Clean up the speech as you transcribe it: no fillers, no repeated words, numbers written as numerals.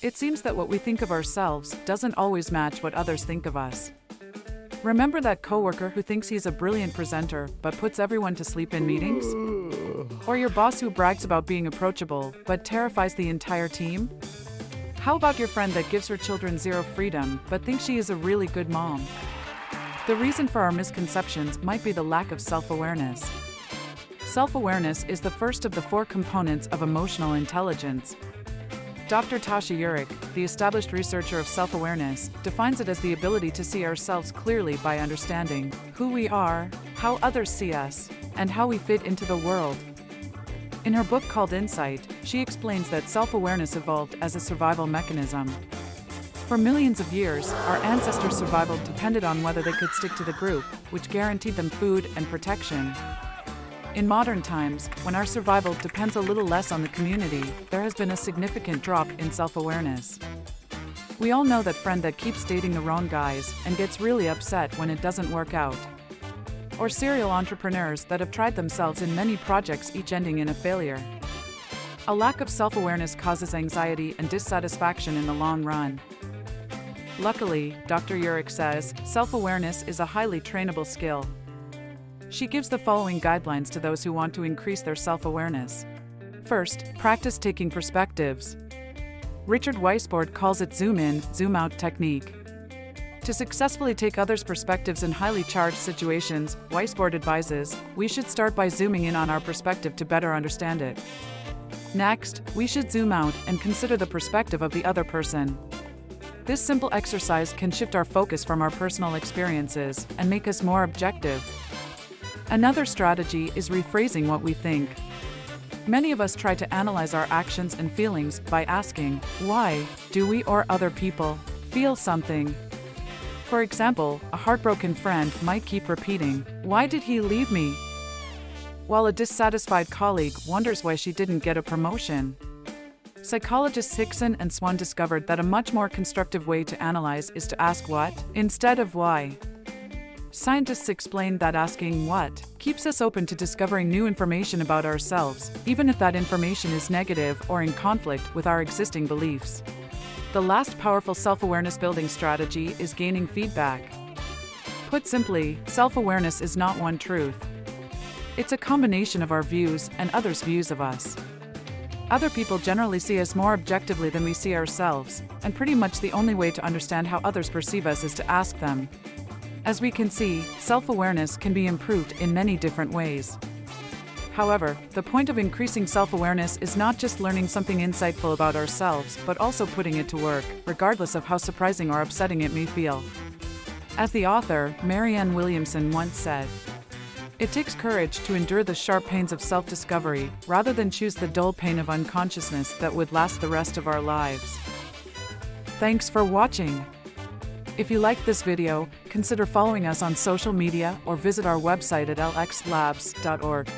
It seems that what we think of ourselves doesn't always match what others think of us. Remember that coworker who thinks he's a brilliant presenter but puts everyone to sleep in meetings? Or your boss who brags about being approachable but terrifies the entire team? How about your friend that gives her children zero freedom but thinks she is a really good mom? The reason for our misconceptions might be the lack of self-awareness. Self-awareness is the first of the 4 components of emotional intelligence. Dr. Tasha Eurich, the established researcher of self-awareness, defines it as the ability to see ourselves clearly by understanding who we are, how others see us, and how we fit into the world. In her book called Insight, she explains that self-awareness evolved as a survival mechanism. For millions of years, our ancestors' survival depended on whether they could stick to the group, which guaranteed them food and protection. In modern times, when our survival depends a little less on the community, there has been a significant drop in self-awareness. We all know that friend that keeps dating the wrong guys and gets really upset when it doesn't work out. Or serial entrepreneurs that have tried themselves in many projects, each ending in a failure. A lack of self-awareness causes anxiety and dissatisfaction in the long run. Luckily, Dr. Eurich says, self-awareness is a highly trainable skill. She gives the following guidelines to those who want to increase their self-awareness. First, practice taking perspectives. Richard Weisbord calls it zoom in, zoom out technique. To successfully take others' perspectives in highly charged situations, Weisbord advises, we should start by zooming in on our perspective to better understand it. Next, we should zoom out and consider the perspective of the other person. This simple exercise can shift our focus from our personal experiences and make us more objective. Another strategy is rephrasing what we think. Many of us try to analyze our actions and feelings by asking, why do we or other people feel something? For example, a heartbroken friend might keep repeating, why did he leave me? While a dissatisfied colleague wonders why she didn't get a promotion. Psychologists Hickson and Swan discovered that a much more constructive way to analyze is to ask what, instead of why. Scientists explain that asking what keeps us open to discovering new information about ourselves, even if that information is negative or in conflict with our existing beliefs. The last powerful self-awareness building strategy is gaining feedback. Put simply, self-awareness is not one truth. It's a combination of our views and others' views of us. Other people generally see us more objectively than we see ourselves, and pretty much the only way to understand how others perceive us is to ask them. As we can see, self-awareness can be improved in many different ways. However, the point of increasing self-awareness is not just learning something insightful about ourselves, but also putting it to work, regardless of how surprising or upsetting it may feel. As the author, Marianne Williamson, once said, it takes courage to endure the sharp pains of self-discovery, rather than choose the dull pain of unconsciousness that would last the rest of our lives. Thanks for watching. If you liked this video, consider following us on social media or visit our website at lxlabs.org.